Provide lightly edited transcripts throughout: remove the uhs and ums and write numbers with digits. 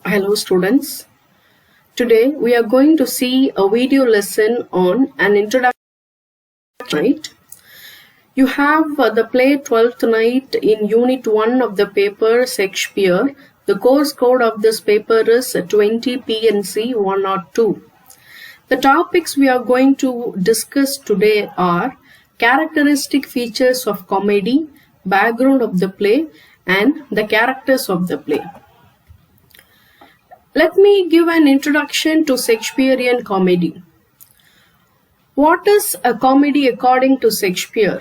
Hello students. Today we are going to see a video lesson on an introduction night. You have the play 12th Night in Unit 1 of the paper Shakespeare. The course code of this paper is 20 PNC 102. The topics we are going to discuss today are characteristic features of comedy, background of the play, and the characters of the play. Let me give an introduction to Shakespearean comedy. What is a comedy according to Shakespeare?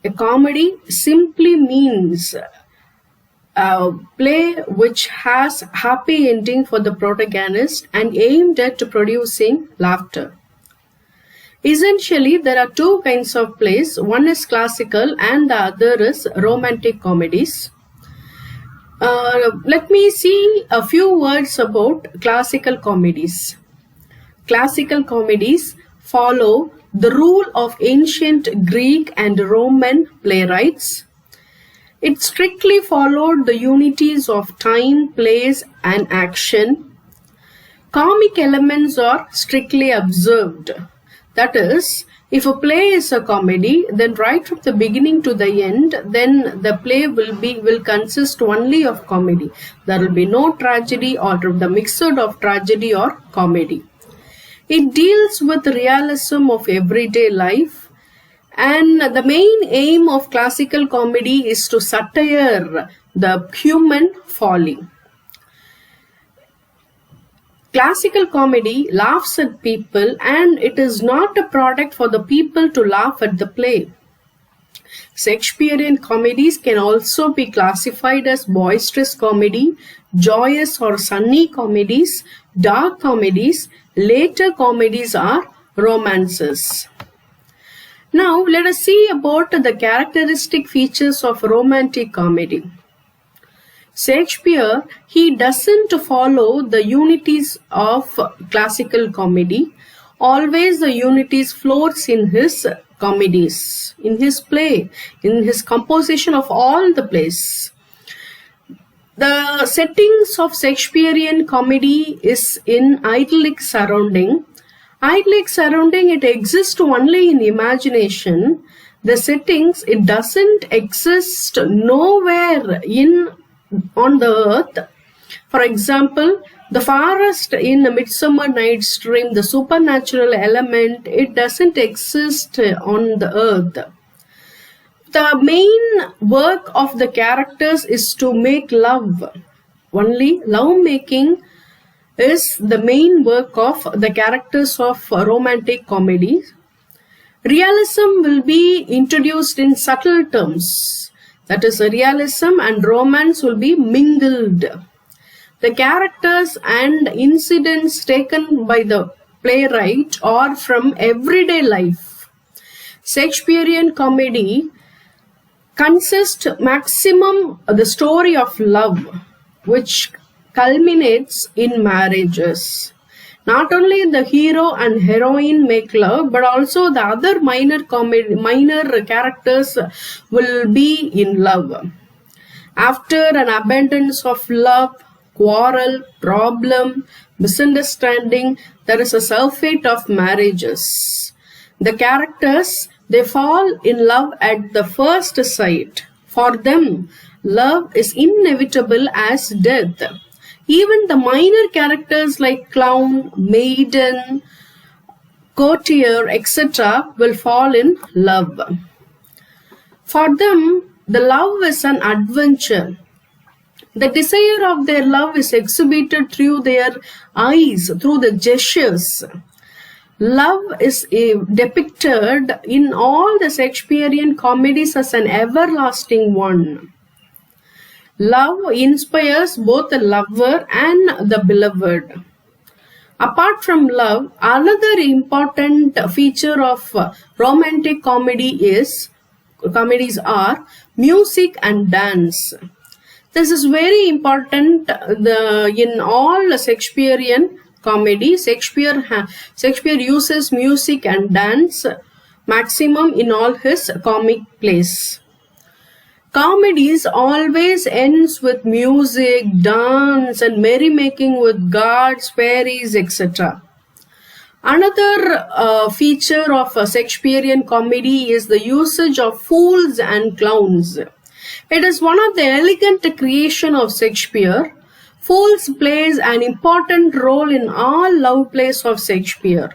A comedy simply means a play which has happy ending for the protagonist and aimed at producing laughter. Essentially, there are two kinds of plays. One is classical and the other is romantic comedies. Let me see a few words about classical comedies. Classical comedies follow the rule of ancient Greek and Roman playwrights. It strictly followed the unities of time, place, and action. Comic elements are strictly observed. That is, if a play is a comedy, then right from the beginning to the end, then the play will consist only of comedy. There will be no tragedy or the mixture of tragedy or comedy. It deals with realism of everyday life, and the main aim of classical comedy is to satire the human folly. Classical comedy laughs at people, and it is not a product for the people to laugh at the play. Shakespearean comedies can also be classified as boisterous comedy, joyous or sunny comedies, dark comedies. Later comedies are romances. Now let us see about the characteristic features of romantic comedy. Shakespeare, he doesn't follow the unities of classical comedy. Always the unities floats in his comedies, in his play, in his composition of all the plays. The settings of Shakespearean comedy is in idyllic surrounding. Idyllic surrounding, it exists only in imagination. The settings, it doesn't exist nowhere on the earth. For example, the forest in A Midsummer Night's Dream, the supernatural element, it doesn't exist on the earth. The main work of the characters is to make love. Only love making is the main work of the characters of romantic comedy. Realism will be introduced in subtle terms. That is, realism and romance will be mingled. The characters and incidents taken by the playwright are from everyday life. Shakespearean comedy consists maximum the story of love, which culminates in marriages. Not only the hero and heroine make love, but also the other minor characters will be in love. After an abundance of love, quarrel, problem, misunderstanding, there is a surfeit of marriages. The characters, they fall in love at the first sight. For them, love is inevitable as death. Even the minor characters like clown, maiden, courtier, etc. will fall in love. For them, the love is an adventure. The desire of their love is exhibited through their eyes, through the gestures. Love is depicted in all the Shakespearean comedies as an everlasting one. Love inspires both the lover and the beloved. Apart from love, another important feature of romantic comedies are music and dance. This is very important in all Shakespearean comedy. Shakespeare uses music and dance maximum in all his comic plays. Comedies always ends with music, dance, and merrymaking with gods, fairies, etc. Another feature of a Shakespearean comedy is the usage of fools and clowns. It is one of the elegant creation of Shakespeare. Fools plays an important role in all love plays of Shakespeare.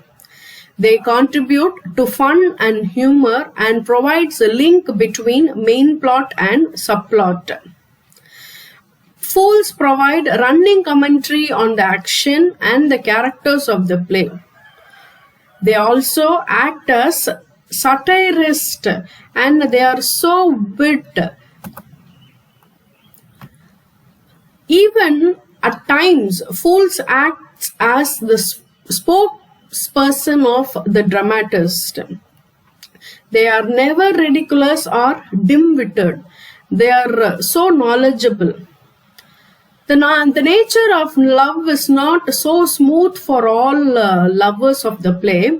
They contribute to fun and humor and provides a link between main plot and subplot. Fools provide running commentary on the action and the characters of the play. They also act as satirists and they are so wit. Even at times, fools act as the spokesperson of the dramatist. They are never ridiculous or dim-witted. They are so knowledgeable. The nature of love is not so smooth for all lovers of the play.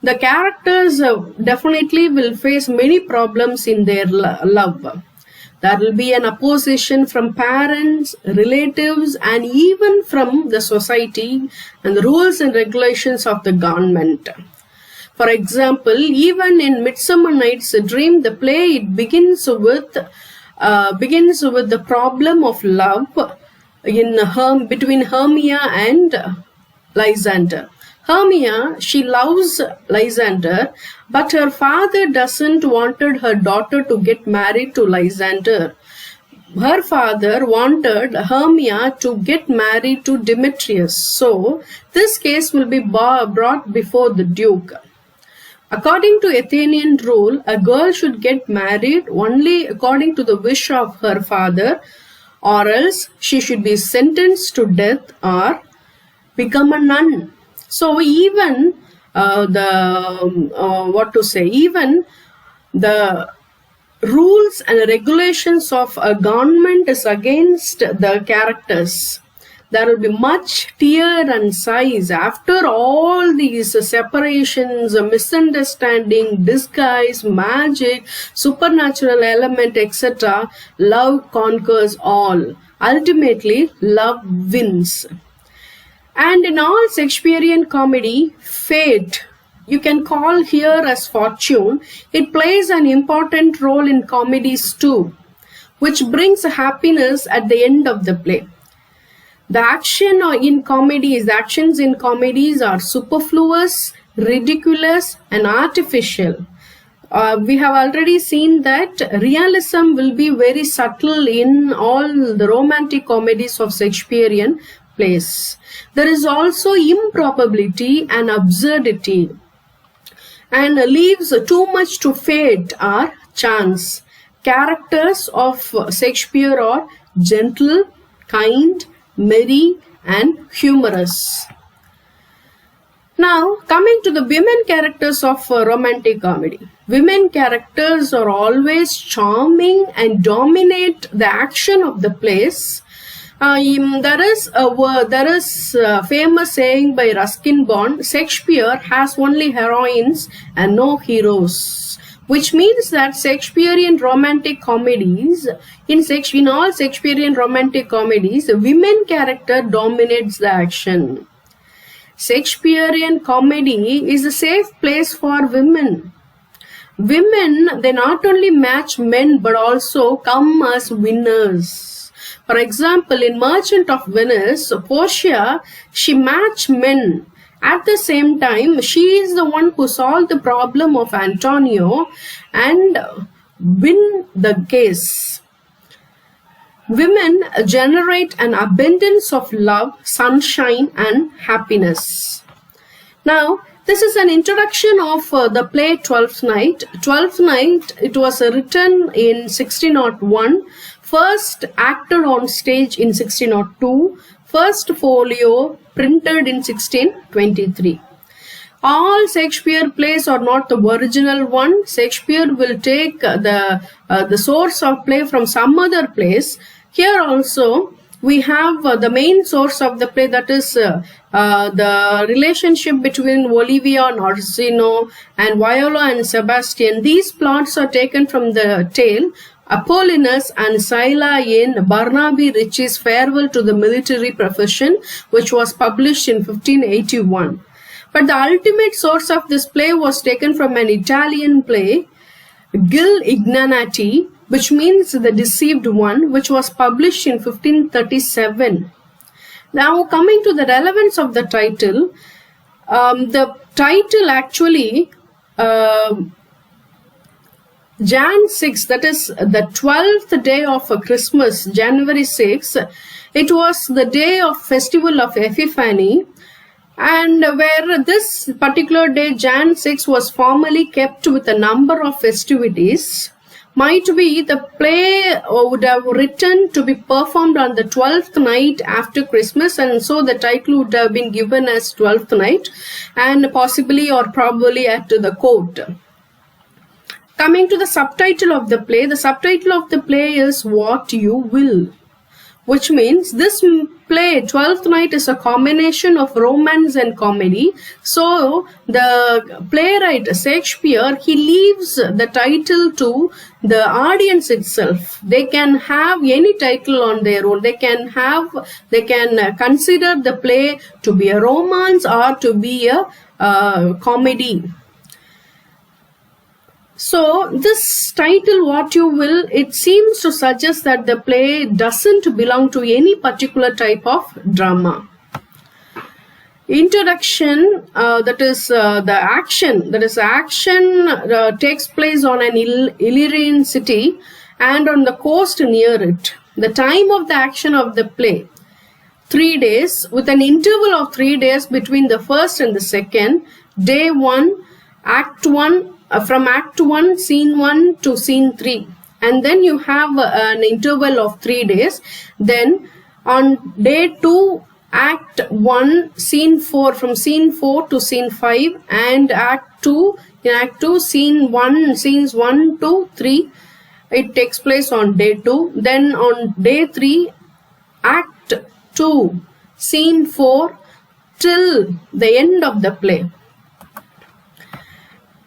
The characters definitely will face many problems in their love. There will be an opposition from parents, relatives, and even from the society and the rules and regulations of the government. For example, even in Midsummer Night's Dream, the play begins with the problem of love between Hermia and Lysander. Hermia, she loves Lysander, but her father doesn't wanted her daughter to get married to Lysander. Her father wanted Hermia to get married to Demetrius. So, this case will be brought before the Duke. According to Athenian rule, a girl should get married only according to the wish of her father, or else she should be sentenced to death or become a nun. So even even the rules and regulations of a government is against the characters. There will be much tear and sighs after all these separations, misunderstanding, disguise, magic, supernatural element, etc. Love conquers all. Ultimately, love wins. And in all Shakespearean comedy, fate, you can call here as fortune, it plays an important role in comedies too, which brings happiness at the end of the play. The actions in comedies are superfluous, ridiculous, and artificial. We have already seen that realism will be very subtle in all the romantic comedies of Shakespearean plays. There is also improbability and absurdity, and leaves too much to fate or chance. Characters of Shakespeare are gentle, kind, merry, and humorous. Now, coming to the women characters of romantic comedy. Women characters are always charming and dominate the action of the plays. There is a famous saying by Ruskin Bond: Shakespeare has only heroines and no heroes, which means that Shakespearean romantic comedies, in all Shakespearean romantic comedies, the women character dominates the action. Shakespearean comedy is a safe place for women. Women, they not only match men but also come as winners. For example, in Merchant of Venice, Portia, she matched men. At the same time, she is the one who solved the problem of Antonio and win the case. Women generate an abundance of love, sunshine, and happiness. Now, this is an introduction of the play Twelfth Night. Twelfth Night, it was written in 1601, first acted on stage in 1602, first folio printed in 1623. All Shakespeare plays are not the original one. Shakespeare will take the source of play from some other place. Here also we have the main source of the play, that is the relationship between Olivia and Orsino and Viola and Sebastian. These plots are taken from the tale Apollonius and Scylla in Barnaby Ritchie's Farewell to the Military Profession, which was published in 1581. But the ultimate source of this play was taken from an Italian play, Gil Ignanati, which means the deceived one, which was published in 1537. Now, coming to the relevance of the title, the title actually, Jan 6, that is the 12th day of Christmas, January 6, it was the day of festival of Epiphany, and where this particular day, Jan 6, was formally kept with a number of festivities. Might be the play would have written to be performed on the 12th night after Christmas, and so the title would have been given as 12th night, and possibly or probably at the court. Coming to the subtitle of the play, the subtitle of the play is What You Will, which means this play, 12th Night, is a combination of romance and comedy. So the playwright Shakespeare, he leaves the title to the audience itself. They can have any title on their own. They can consider the play to be a romance or to be a comedy. So this title, What You Will, it seems to suggest that the play doesn't belong to any particular type of drama. Introduction, that is the action takes place on an Illyrian city and on the coast near it. The time of the action of the play, 3 days, with an interval of 3 days between the first and the second. Day 1, Act 1, from Act 1, Scene 1 to Scene 3. And then you have an interval of 3 days. Then on Day 2, Act 1, Scene 4, from Scene 4 to Scene 5. And Act 2, in Act 2, Scene 1, Scenes 1 to 3. It takes place on Day 2. Then on Day 3, Act 2, Scene 4 till the end of the play.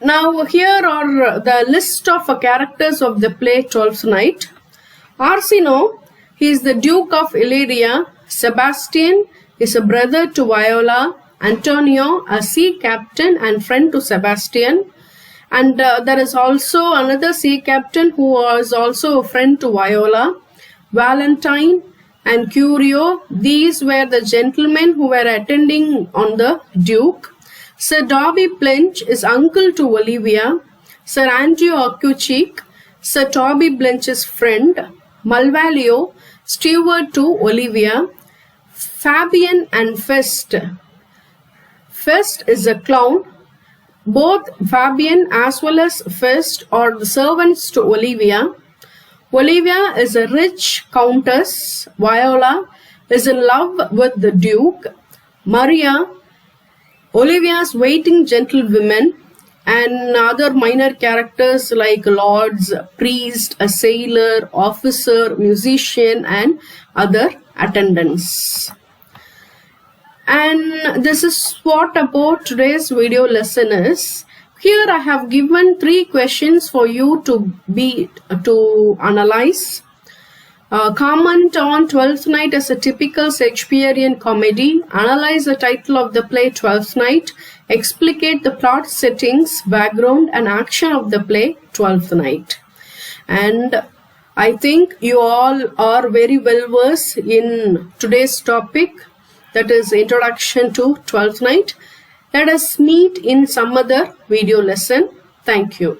Now here are the list of characters of the play Twelfth Night. Orsino, he is the Duke of Illyria. Sebastian is a brother to Viola. Antonio, a sea captain and friend to Sebastian. And there is also another sea captain who was also a friend to Viola. Valentine and Curio, these were the gentlemen who were attending on the Duke. Sir Darby Blench is uncle to Olivia. Sir Andrew Acucheek, Sir Toby Blench's friend. Malvalio, steward to Olivia. Fabian and Fest. Fest is a clown. Both Fabian as well as Fest are the servants to Olivia. Olivia is a rich countess. Viola is in love with the Duke. Maria, Olivia's waiting gentlewomen, and other minor characters like lords, priest, a sailor, officer, musician, and other attendants. And this is what about today's video lesson is. Here I have given 3 questions for you to analyze. Comment on Twelfth Night as a typical Shakespearean comedy. Analyze the title of the play Twelfth Night. Explicate the plot settings, background and action of the play Twelfth Night. And I think you all are very well versed in today's topic, that is Introduction to Twelfth Night. Let us meet in some other video lesson. Thank you.